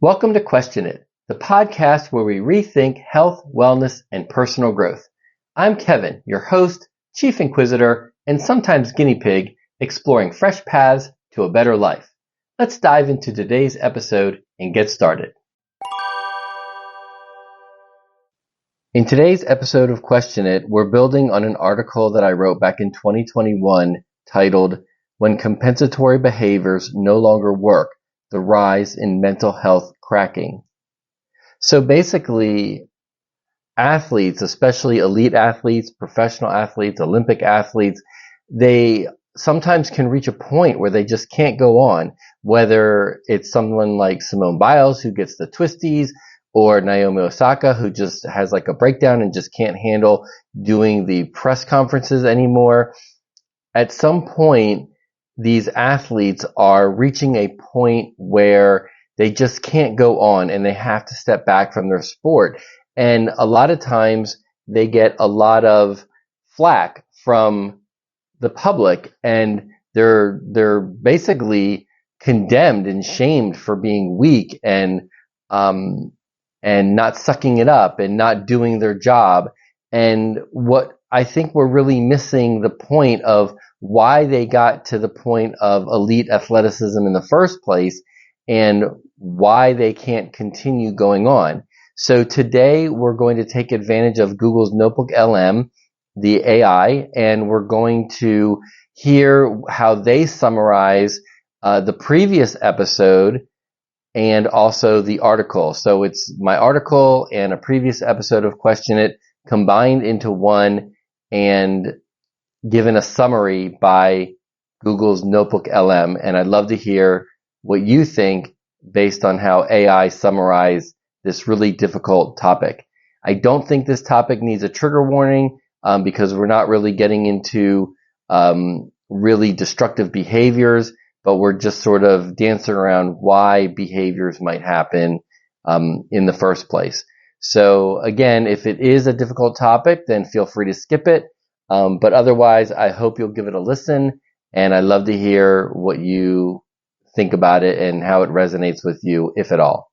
Welcome to Question It, the podcast where we rethink health, wellness, and personal growth. I'm Kevin, your host, chief inquisitor, and sometimes guinea pig, exploring fresh paths to a better life. Let's dive into today's episode and get started. In today's episode of Question It, we're building on an article that I wrote back in 2021 titled, When Compensatory Behaviors No Longer Work, the Rise in Mental Health Cracking. So basically, athletes, especially elite athletes, professional athletes, Olympic athletes, they sometimes can reach a point where they just can't go on, whether it's someone like Simone Biles who gets the twisties, or Naomi Osaka who just has like a breakdown and just can't handle doing the press conferences anymore. At some point, these athletes are reaching a point where they just can't go on and they have to step back from their sport. And a lot of times they get a lot of flack from the public, and they're basically condemned and shamed for being weak and not sucking it up and not doing their job. And what I think we're really missing the point of why they got to the point of elite athleticism in the first place and why they can't continue going on. So today we're going to take advantage of Google's Notebook LM, the AI, and we're going to hear how they summarize the previous episode and also the article. So it's my article and a previous episode of Question It combined into one and given a summary by Google's Notebook LM. And I'd love to hear what you think based on how AI summarized this really difficult topic. I don't think this topic needs a trigger warning because we're not really getting into really destructive behaviors, but we're just sort of dancing around why behaviors might happen in the first place. So again, if it is a difficult topic, then feel free to skip it. But otherwise, I hope you'll give it a listen, and I'd love to hear what you think about it and how it resonates with you, if at all.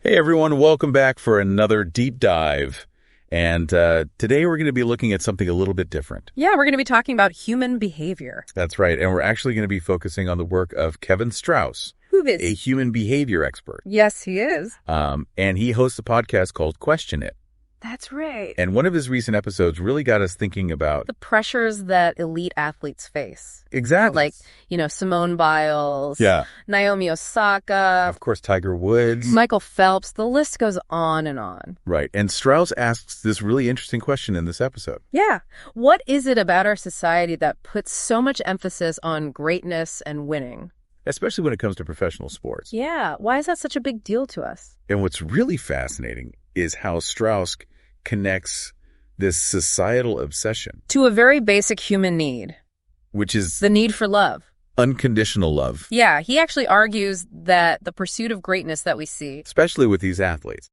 Hey everyone, welcome back for another deep dive. And today we're going to be looking at something a little bit different. Yeah, we're going to be talking about human behavior. That's right. And we're actually going to be focusing on the work of Kevin Strauss, who is a human behavior expert. Yes, he is. And he hosts a podcast called Question It. That's right. And one of his recent episodes really got us thinking about the pressures that elite athletes face. Exactly. Like, Simone Biles, yeah, Naomi Osaka, of course, Tiger Woods, Michael Phelps. The list goes on and on. Right. And Strauss asks this really interesting question in this episode. Yeah. What is it about our society that puts so much emphasis on greatness and winning? Especially when it comes to professional sports. Yeah. Why is that such a big deal to us? And what's really fascinating is how Strauss connects this societal obsession to a very basic human need, which is the need for love. Unconditional love. Yeah, he actually argues that the pursuit of greatness that we see, especially with these athletes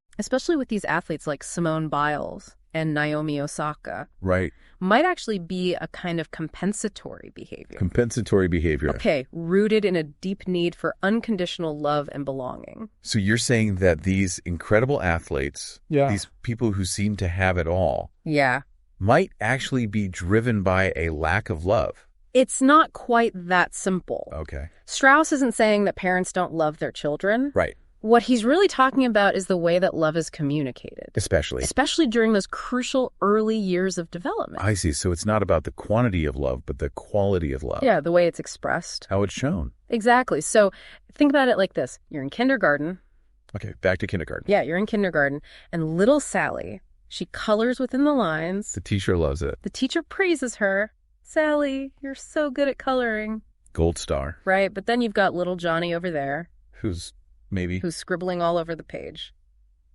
like Simone Biles and Naomi Osaka, right, might actually be a kind of compensatory behavior. Compensatory behavior. Okay, rooted in a deep need for unconditional love and belonging. So you're saying that these incredible athletes, these people who seem to have it all, might actually be driven by a lack of love. It's not quite that simple. Okay. Strauss isn't saying that parents don't love their children. Right. What he's really talking about is the way that love is communicated. Especially during those crucial early years of development. I see. So it's not about the quantity of love, but the quality of love. Yeah, the way it's expressed. How it's shown. Exactly. So think about it like this. You're in kindergarten. Okay, back to kindergarten. Yeah, you're in kindergarten. And little Sally, she colors within the lines. The teacher loves it. The teacher praises her. Sally, you're so good at coloring. Gold star. Right, but then you've got little Johnny over there. Who's scribbling all over the page.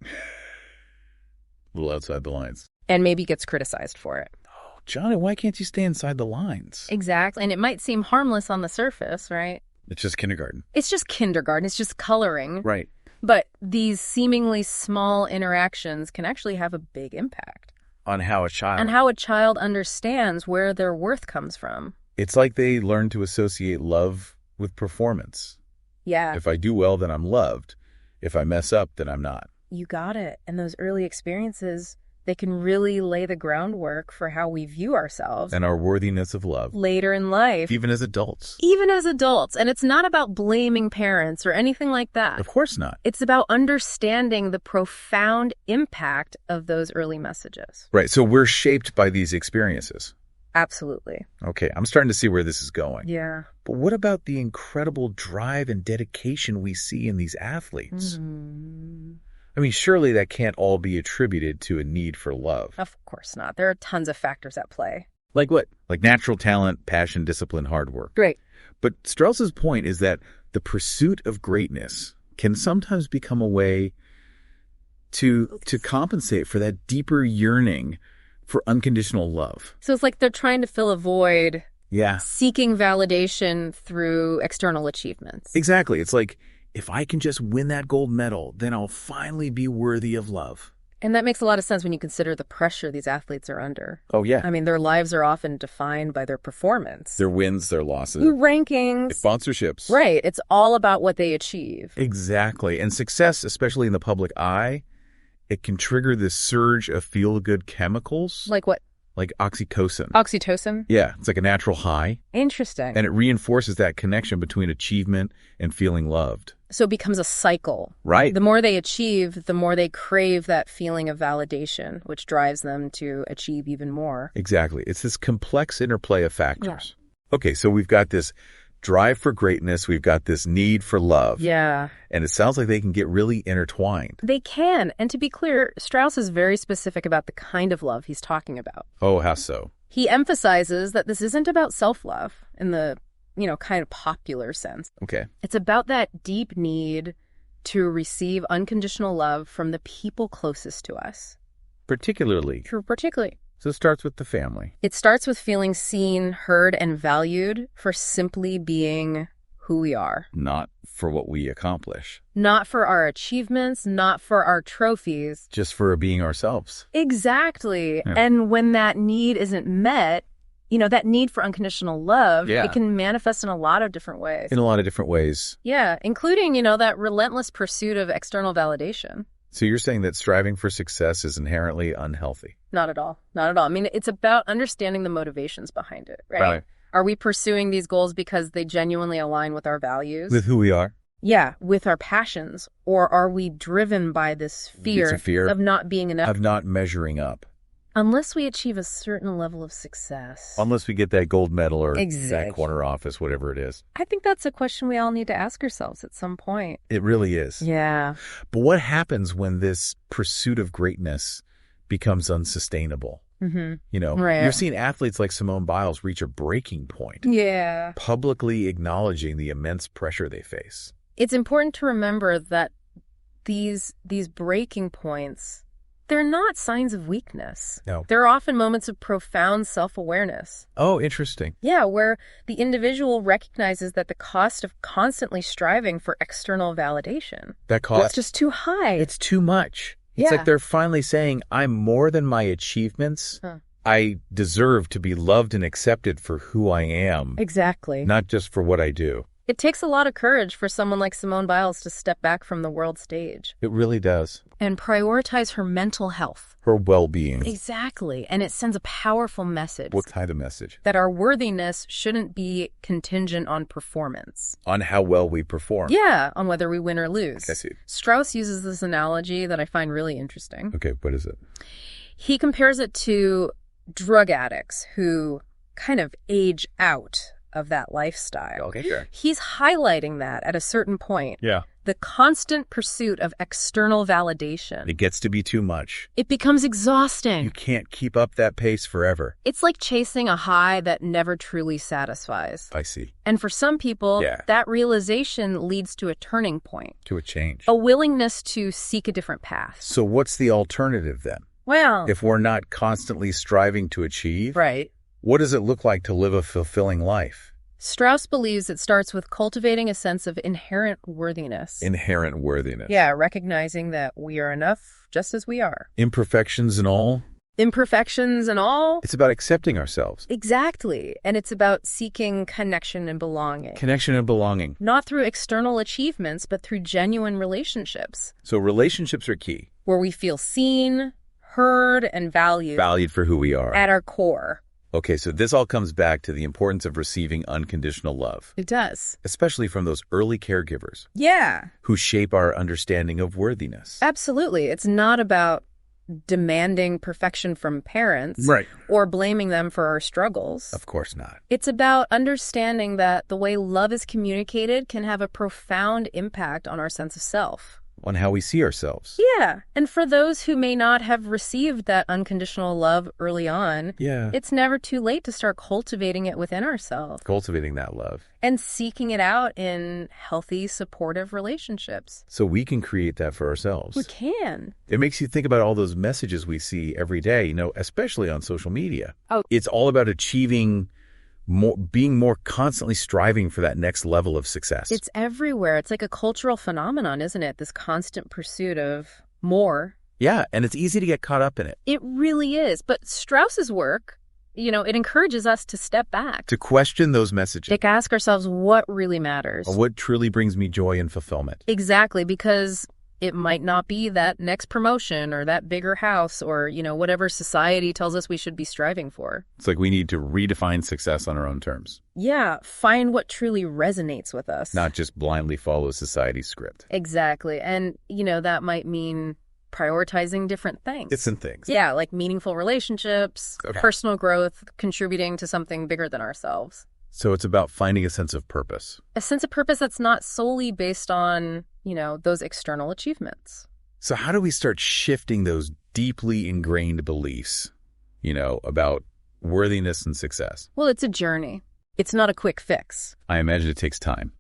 A little outside the lines. And maybe gets criticized for it. Oh, Johnny, why can't you stay inside the lines? Exactly. And it might seem harmless on the surface, right? It's just kindergarten. It's just kindergarten. It's just coloring. Right. But these seemingly small interactions can actually have a big impact. On how a child understands where their worth comes from. It's like they learn to associate love with performance. Yeah. If I do well, then I'm loved. If I mess up, then I'm not. You got it. And those early experiences, they can really lay the groundwork for how we view ourselves. And our worthiness of love. Later in life. Even as adults. Even as adults. And it's not about blaming parents or anything like that. Of course not. It's about understanding the profound impact of those early messages. Right. So we're shaped by these experiences. Absolutely. Okay. I'm starting to see where this is going. Yeah. But what about the incredible drive and dedication we see in these athletes? I mean, surely that can't all be attributed to a need for love. Of course not. There are tons of factors at play. Like what? Like natural talent, passion, discipline, hard work. Great. But Strauss's point is that the pursuit of greatness can sometimes become a way to compensate for that deeper yearning for unconditional love. So it's like they're trying to fill a void. Yeah. Seeking validation through external achievements. Exactly. It's like, if I can just win that gold medal, then I'll finally be worthy of love. And that makes a lot of sense when you consider the pressure these athletes are under. Oh, yeah. I mean, their lives are often defined by their performance. Their wins, their losses. Rankings. Sponsorships. Right. It's all about what they achieve. Exactly. And success, especially in the public eye, it can trigger this surge of feel-good chemicals. Like what? Like oxytocin. Oxytocin? Yeah, it's like a natural high. Interesting. And it reinforces that connection between achievement and feeling loved. So it becomes a cycle. Right. The more they achieve, the more they crave that feeling of validation, which drives them to achieve even more. Exactly. It's this complex interplay of factors. Yeah. Okay, so we've got this drive for greatness. We've got this need for love. Yeah. And it sounds like they can get really intertwined. They can. And to be clear, Strauss is very specific about the kind of love he's talking about. Oh, how so? He emphasizes that this isn't about self-love in the, kind of popular sense. Okay. It's about that deep need to receive unconditional love from the people closest to us. Particularly. True, particularly. So it starts with the family. It starts with feeling seen, heard, and valued for simply being who we are. Not for what we accomplish. Not for our achievements, not for our trophies. Just for being ourselves. Exactly. Yeah. And when that need isn't met, that need for unconditional love, it can manifest in a lot of different ways. In a lot of different ways. Yeah, including, that relentless pursuit of external validation. So you're saying that striving for success is inherently unhealthy? Not at all. Not at all. I mean, it's about understanding the motivations behind it, right? Are we pursuing these goals because they genuinely align with our values? With who we are? Yeah, with our passions. Or are we driven by this fear of not being enough? Of not measuring up. Unless we achieve a certain level of success. Unless we get that gold medal or exactly. that corner office, whatever it is. I think that's a question we all need to ask ourselves at some point. It really is. Yeah. But what happens when this pursuit of greatness becomes unsustainable? Mm-hmm. Right. You're seeing athletes like Simone Biles reach a breaking point. Yeah. Publicly acknowledging the immense pressure they face. It's important to remember that these breaking points, they're not signs of weakness. No. They're often moments of profound self-awareness. Oh, interesting. Yeah, where the individual recognizes that the cost of constantly striving for external validation. That cost? It's just too high. It's too much. It's like they're finally saying, I'm more than my achievements. I deserve to be loved and accepted for who I am. Exactly. Not just for what I do. It takes a lot of courage for someone like Simone Biles to step back from the world stage. It really does. And prioritize her mental health. Her well-being. Exactly. And it sends a powerful message. What kind of message? That our worthiness shouldn't be contingent on performance. On how well we perform. Yeah, on whether we win or lose. I see. Strauss uses this analogy that I find really interesting. Okay, what is it? He compares it to drug addicts who kind of age out of that lifestyle. Okay, sure. He's highlighting that at a certain point. Yeah. The constant pursuit of external validation. It gets to be too much. It becomes exhausting. You can't keep up that pace forever. It's like chasing a high that never truly satisfies. I see. And for some people, that realization leads to a turning point. To a change. A willingness to seek a different path. So what's the alternative then? Well, if we're not constantly striving to achieve, right. What does it look like to live a fulfilling life? Strauss believes it starts with cultivating a sense of inherent worthiness. Inherent worthiness. Yeah, recognizing that we are enough just as we are. Imperfections and all? imperfections and all. It's about accepting ourselves. Exactly. And it's about seeking connection and belonging. Connection and belonging. Not through external achievements, but through genuine relationships. So relationships are key. Where we feel seen, heard, and valued. Valued for who we are. At our core. Okay, so this all comes back to the importance of receiving unconditional love. It does. Especially from those early caregivers. Yeah. Who shape our understanding of worthiness. Absolutely. It's not about demanding perfection from parents. Right. Or blaming them for our struggles. Of course not. It's about understanding that the way love is communicated can have a profound impact on our sense of self. On how we see ourselves. Yeah. And for those who may not have received that unconditional love early on, it's never too late to start cultivating it within ourselves. Cultivating that love. And seeking it out in healthy, supportive relationships. So we can create that for ourselves. We can. It makes you think about all those messages we see every day, you know, especially on social media. Oh. It's all about achieving more, being more constantly striving for that next level of success. It's everywhere. It's like a cultural phenomenon, isn't it? This constant pursuit of more. Yeah, and it's easy to get caught up in it. It really is. But Strauss's work, you know, it encourages us to step back. To question those messages. To ask ourselves what really matters. What truly brings me joy and fulfillment. Exactly, because it might not be that next promotion or that bigger house or, you know, whatever society tells us we should be striving for. It's like we need to redefine success on our own terms. Yeah, find what truly resonates with us. Not just blindly follow society's script. Exactly. And, you know, that might mean prioritizing different things. Different things. Yeah, like meaningful relationships, personal growth, contributing to something bigger than ourselves. So it's about finding a sense of purpose. A sense of purpose that's not solely based on, you know, those external achievements. So how do we start shifting those deeply ingrained beliefs, you know, about worthiness and success? Well, it's a journey. It's not a quick fix. I imagine it takes time.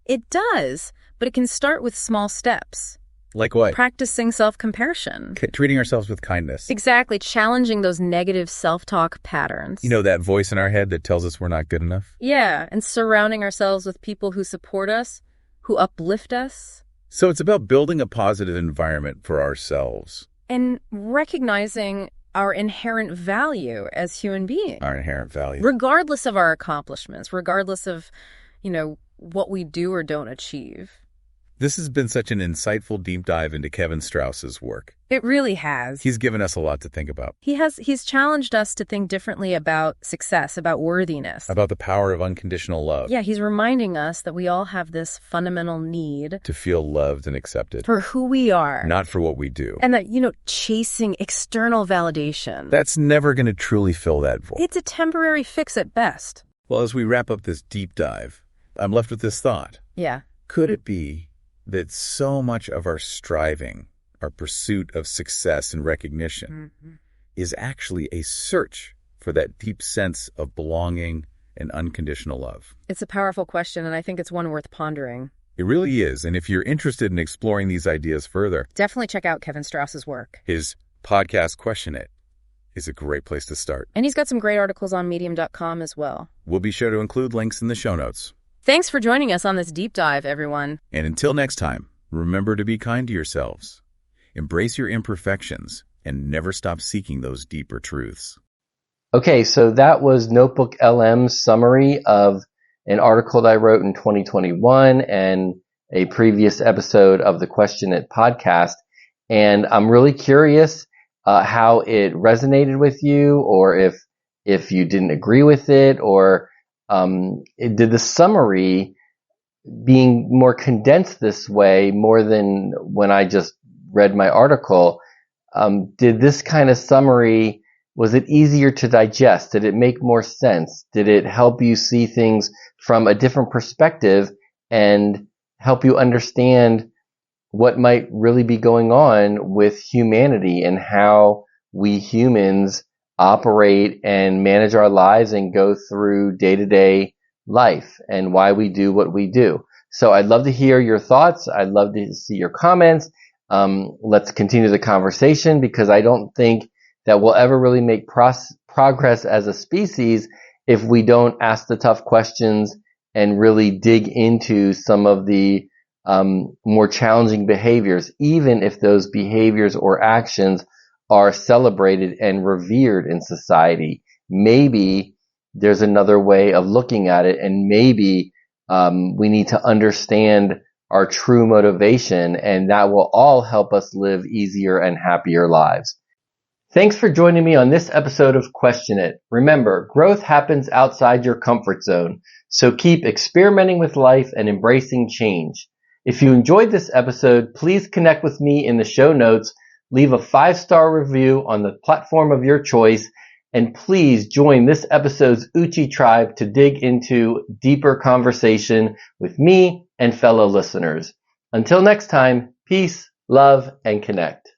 It does, but it can start with small steps. Like what? Practicing self-compassion. Treating ourselves with kindness. Exactly. Challenging those negative self-talk patterns. You know, that voice in our head that tells us we're not good enough? Yeah, and surrounding ourselves with people who support us, who uplift us. So it's about building a positive environment for ourselves. And recognizing our inherent value as human beings. Our inherent value. Regardless of our accomplishments, regardless of, you know, what we do or don't achieve. This has been such an insightful deep dive into Kevin Strauss's work. It really has. He's given us a lot to think about. He's challenged us to think differently about success, about worthiness. About the power of unconditional love. Yeah, he's reminding us that we all have this fundamental need to feel loved and accepted. For who we are. Not for what we do. And that, you know, chasing external validation. That's never going to truly fill that void. It's a temporary fix at best. Well, as we wrap up this deep dive, I'm left with this thought. Yeah. Could it be that so much of our striving, our pursuit of success and recognition, is actually a search for that deep sense of belonging and unconditional love? It's a powerful question, and I think it's one worth pondering. It really is. And if you're interested in exploring these ideas further, definitely check out Kevin Strauss's work. His podcast, Question It, is a great place to start. And he's got some great articles on medium.com as well. We'll be sure to include links in the show notes. Thanks for joining us on this deep dive, everyone. And until next time, remember to be kind to yourselves, embrace your imperfections, and never stop seeking those deeper truths. Okay, so that was Notebook LM's summary of an article that I wrote in 2021 and a previous episode of the Question It podcast. And I'm really curious how it resonated with you, or if you didn't agree with it, or did the summary being more condensed this way more than when I just read my article, did this kind of summary, was it easier to digest? Did it make more sense? Did it help you see things from a different perspective and help you understand what might really be going on with humanity and how we humans operate and manage our lives and go through day-to-day life and why we do what we do? So I'd love to hear your thoughts. I'd love to see your comments. Let's continue the conversation, because I don't think that we'll ever really make progress as a species if we don't ask the tough questions and really dig into some of the more challenging behaviors, even if those behaviors or actions are celebrated and revered in society. Maybe there's another way of looking at it, and maybe we need to understand our true motivation, and that will all help us live easier and happier lives. Thanks for joining me on this episode of Question It. Remember, growth happens outside your comfort zone, so keep experimenting with life and embracing change. If you enjoyed this episode, please connect with me in the show notes, leave a 5-star review on the platform of your choice, and please join this episode's Uchi tribe to dig into deeper conversation with me and fellow listeners. Until next time, peace, love, and connect.